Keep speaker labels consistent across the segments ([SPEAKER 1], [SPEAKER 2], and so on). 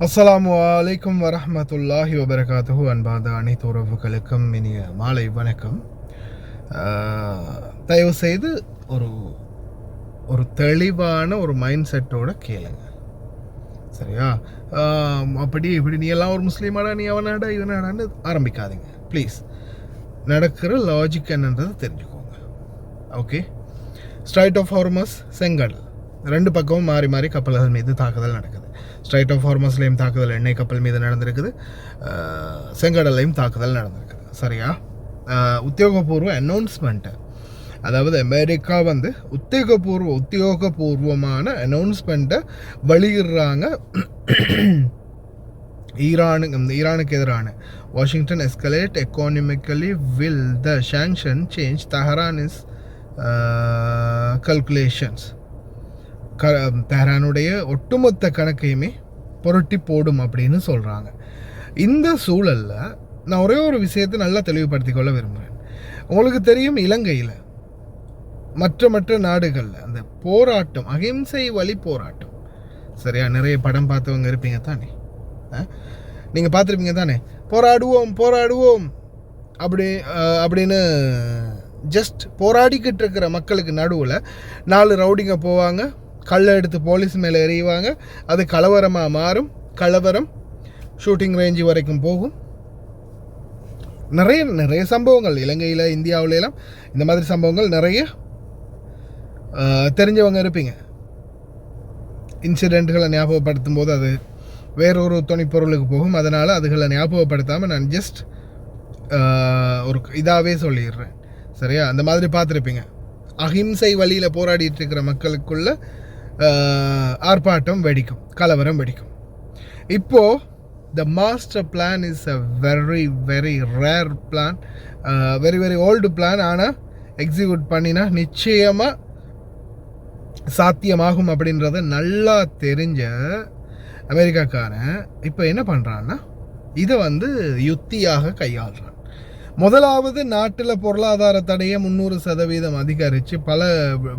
[SPEAKER 1] அஸ்ஸலாமு அலைக்கும் வரஹ்மத்துல்லாஹி வபரகாத்துஹு. அன்பார்ந்த அனைத்து உறவுகளுக்கும் இனிய மாலை வணக்கம். தயவு செய்து ஒரு தெளிவான ஒரு மைண்ட் செட்டோட கேளுங்க, சரியா? அப்படி இப்படி நீ எல்லாம் ஒரு முஸ்லீமாடா, நீ அவனாடா இவனாடான்னு ஆரம்பிக்காதீங்க ப்ளீஸ். நடக்கிற லாஜிக் என்னன்றது தெரிஞ்சுக்கோங்க, ஓகே? ஸ்ட்ரைட் ஆஃப் ஹார்மஸ், செங்கடல், ரெண்டு பக்கமும் மாறி மாறி கப்பல்கள் மீது தாக்குதல் நடக்குது. ஸ்ட்ரைட் ஆஃப் ஹார்மஸ்லேயும் தாக்குதல் எண்ணெய் கப்பல் மீது நடந்திருக்குது, செங்கடல்லையும் தாக்குதல் நடந்திருக்குது, சரியா? உத்தியோகபூர்வ அனௌன்ஸ்மெண்ட்டு, அதாவது அமெரிக்கா வந்து உத்தியோகபூர்வமான அனௌன்ஸ்மெண்ட்டை வெளியிடுறாங்க. ஈரானுக்கு எதிரான Washington escalate economically will the sanction change Tehran is calculations. தெஹரானுடைய ஒட்டுமொத்த கணக்கையுமே புரட்டி போடும் அப்படின்னு சொல்கிறாங்க. இந்த சூழலில் நான் ஒரே ஒரு விஷயத்தை நல்லா தெளிவுபடுத்தி கொள்ள விரும்புகிறேன். உங்களுக்கு தெரியும், இலங்கையில் மற்ற நாடுகளில் அந்த போராட்டம், அகிம்சை வழி போராட்டம், சரியா? நிறைய படம் பார்த்தவங்க இருப்பீங்க தானே, நீங்கள் பார்த்துருப்பீங்க தானே, போராடுவோம் அப்படின்னு ஜஸ்ட் போராடிக்கிட்டு இருக்கிற மக்களுக்கு நடுவில் 4 ரவுடிங்க போவாங்க, கல்லை எடுத்து போலீஸ் மேலே எறிவாங்க, அது கலவரமாக மாறும். கலவரம் ஷூட்டிங் ரேஞ்சு வரைக்கும் போகும். நிறைய சம்பவங்கள் இலங்கையில், இந்தியாவிலலாம் இந்த மாதிரி சம்பவங்கள் நிறைய தெரிஞ்சவங்க இருப்பீங்க. இன்சிடெண்ட்களை ஞாபகப்படுத்தும் போது அது வேறொரு துணைப்பொருளுக்கு போகும். அதனால் அதுகளை ஞாபகப்படுத்தாமல் நான் ஜஸ்ட் ஒரு இதாகவே சொல்லிடுறேன், சரியா? அந்த மாதிரி பார்த்துருப்பீங்க. அஹிம்சை வழியில் போராடிட்டு இருக்கிற மக்களுக்குள்ள ஆர்ப்பாட்டம் வெடிக்கும், கலவரம் வெடிக்கும். இப்போது the master plan is a very very rare plan, very old plan. ஆனால் எக்ஸிக்யூட் பண்ணினா நிச்சயமாக சாத்தியமாகும் அப்படின்றத நல்லா தெரிஞ்ச அமெரிக்காக்காரன் இப்போ என்ன பண்ணுறான்னா, இதை வந்து யுத்தியாக கையாளுறான். முதலாவது, நாட்டில் பொருளாதார தடையை 300% அதிகரித்து பல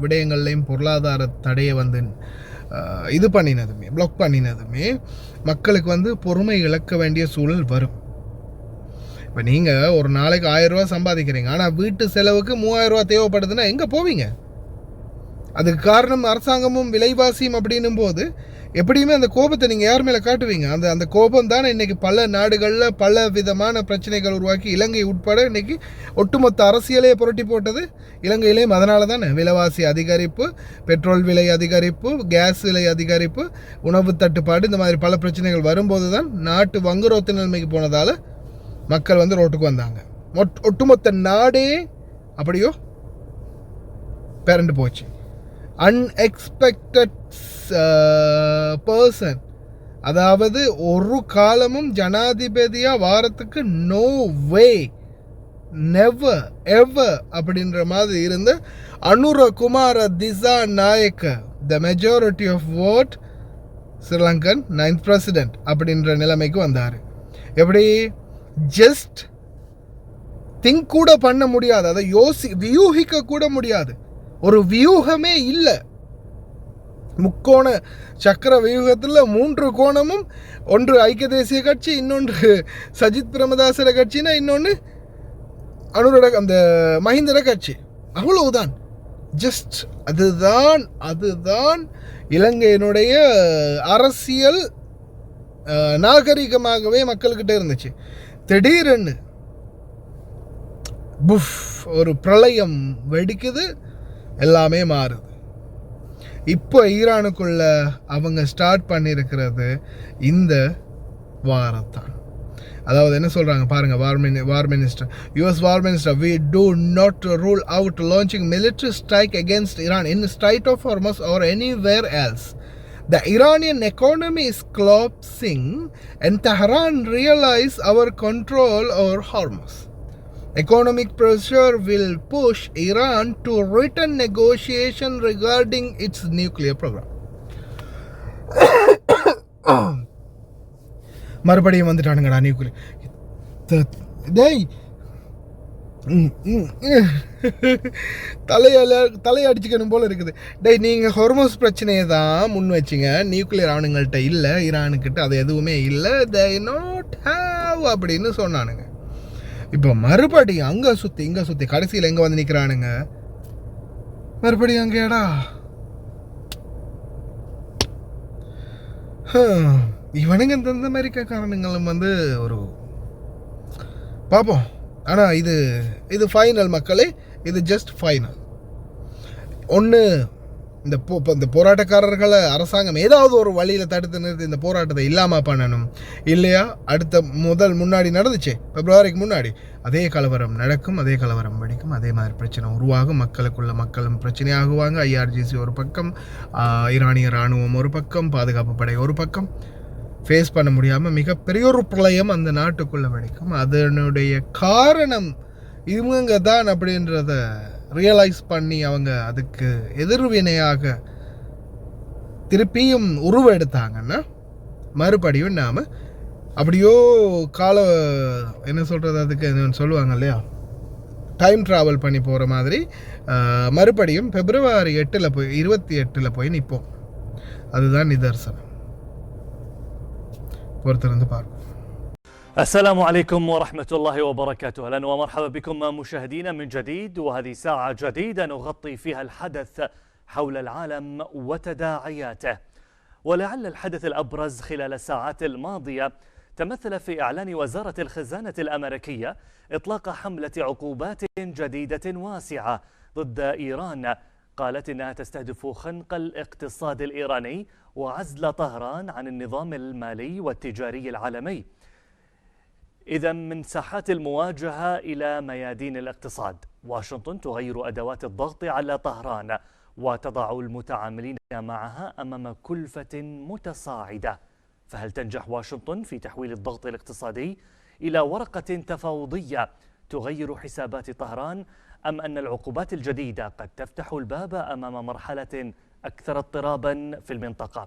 [SPEAKER 1] விடயங்கள்லையும் பொருளாதார தடையை வந்து பிளாக் பண்ணினதுமே மக்களுக்கு வந்து பொறுமை இழக்க வேண்டிய சூழல் வரும். இப்போ நீங்கள் ஒரு நாளைக்கு 1000 ரூபா சம்பாதிக்கிறீங்க, ஆனால் வீட்டு செலவுக்கு 3000 ரூபா தேவைப்படுதுன்னா எங்கே போவீங்க? அதுக்கு காரணம் அரசாங்கமும் விலைவாசியும் அப்படின்னும் போது எப்படியுமே அந்த கோபத்தை நீங்கள் யார் மேலே காட்டுவீங்க? அந்த கோபம் தானே இன்றைக்கி பல நாடுகளில் பல விதமான பிரச்சனைகள் உருவாக்கி இலங்கை உட்பட இன்றைக்கி ஒட்டுமொத்த அரசியலையே புரட்டி போட்டது இலங்கையிலேயும். அதனால தானே விலைவாசி அதிகரிப்பு, பெட்ரோல் விலை அதிகரிப்பு, கேஸ் விலை அதிகரிப்பு, உணவு தட்டுப்பாடு, இந்த மாதிரி பல பிரச்சனைகள் வரும்போது தான் நாட்டு வங்குரோத்து நிலைமைக்கு போனதால் மக்கள் வந்து ரோட்டுக்கு வந்தாங்க. ஒட்டுமொத்த நாடே அப்படியோ பேரண்டு போச்சு. அன்எக்ஸ்பெக்டட் பர்சன், அதாவது ஒரு காலமும் ஜனாதிபதியாக வாரத்துக்கு நோ வே, நெவர் எவர் அப்படின்ற மாதிரி இருந்த Anura Kumara Dissanayake, the majority of vote Sri Lankan 9th president அப்படின்ற நிலைமைக்கு வந்தார். எப்படி? ஜஸ்ட் திங்க் கூட பண்ண முடியாது, அதை வியூகிக்க கூட முடியாது. ஒரு வியூகமே இல்லை. முக்கோண சக்கர வியூகத்தில் 3 கோணமும், ஒன்று ஐக்கிய தேசிய கட்சி, இன்னொன்று சஜித் பிரேமதாசர கட்சினா, இன்னொன்று அந்த மஹிந்தர கட்சி. அவ்வளவுதான். ஜஸ்ட் அதுதான் இலங்கையினுடைய அரசியல் நாகரிகமாகவே மக்கள்கிட்ட இருந்துச்சு. திடீரென்னு ஒரு பிரளயம் வெடிக்குது, எல்லாமே மாறுது. இப்போ ஈரானுக்குள்ள அவங்க ஸ்டார்ட் பண்ணியிருக்கிறது இந்த வாரத்தான். அதாவது என்ன சொல்கிறாங்க பாருங்க, war minister, US war minister, we do not rule out launching military strike against Iran in Strait of Hormuz or anywhere else. The Iranian economy is collapsing and Tehran realize our control over Hormuz. Economic pressure will push Iran to return negotiation regarding its nuclear program. மறுபடியும் வந்துட்டானுங்கடா nuclear. டேய் தலையடிச்சுக்கணும் போல இருக்குது. டேய் நீங்கள் ஹார்மோஸ் பிரச்சனையை தான் முன் வச்சிங்க, நியூக்ளியர் அவனுங்கள்ட்ட இல்லை, ஈரானுக்கிட்ட அது எதுவுமே இல்லை, தே நாட் ஹேவ் அப்படின்னு சொன்னானுங்க. இப்போ மறுபடியும் அங்கே சுற்றி இங்கே சுற்றி கடைசியில் எங்கே வந்து நிற்கிறானுங்க, மறுபடியும் அங்கேடா. இவனுங்க இந்த அமெரிக்காக்காரனுங்களும் வந்து ஒரு பார்ப்போம். ஆனால் இது ஃபைனல் மக்களே, இது ஜஸ்ட் ஃபைனல். ஒன்று இந்த போராட்டக்காரர்களை அரசாங்கம் ஏதாவது ஒரு வழியில் தடுத்து நிறுத்தி இந்த போராட்டத்தை இல்லாமல் பண்ணணும். இல்லையா அடுத்த முன்னாடி நடந்துச்சு பிப்ரவரிக்கு முன்னாடி அதே கலவரம் நடக்கும், அதே கலவரம் வெடிக்கும், அதே மாதிரி பிரச்சனை உருவாகும், மக்களும் பிரச்சனையாகுவாங்க. IRGC ஒரு பக்கம், ஈரானிய இராணுவம் ஒரு பக்கம், பாதுகாப்பு படை ஒரு பக்கம், ஃபேஸ் பண்ண முடியாமல் மிகப்பெரிய ஒரு பிரளயம் அந்த நாட்டுக்குள்ளே வெடிக்கும். அதனுடைய காரணம் இவங்க தான் அப்படின்றத ரியலைஸ் பண்ணி அவங்க அதுக்கு எதிர்வினையாக திருப்பியும் உருவெடுத்தாங்கன்னா மறுபடியும் நாம் அப்படியோ என்ன சொல்கிறது, அதுக்கு சொல்லுவாங்க இல்லையா, டைம் ட்ராவல் பண்ணி போகிற மாதிரி மறுபடியும் பிப்ரவரி 28 போய் நிற்போம். அதுதான் நிதர்சனம். பொறுத்திருந்து பார்ப்போம்.
[SPEAKER 2] السلام عليكم ورحمة الله وبركاته. أهلا ومرحبا بكم مشاهدينا من جديد، وهذه ساعة جديدة نغطي فيها الحدث حول العالم وتداعياته. ولعل الحدث الأبرز خلال الساعات الماضية تمثل في إعلان وزارة الخزانة الأمريكية إطلاق حملة عقوبات جديدة واسعة ضد إيران، قالت إنها تستهدف خنق الاقتصاد الإيراني وعزل طهران عن النظام المالي والتجاري العالمي. إذا من ساحات المواجهة إلى ميادين الاقتصاد، واشنطن تغير أدوات الضغط على طهران وتضع المتعاملين معها أمام كلفة متصاعدة. فهل تنجح واشنطن في تحويل الضغط الاقتصادي إلى ورقة تفاوضية تغير حسابات طهران، أم أن العقوبات الجديدة قد تفتح الباب أمام مرحلة أكثر اضطرابا في المنطقة؟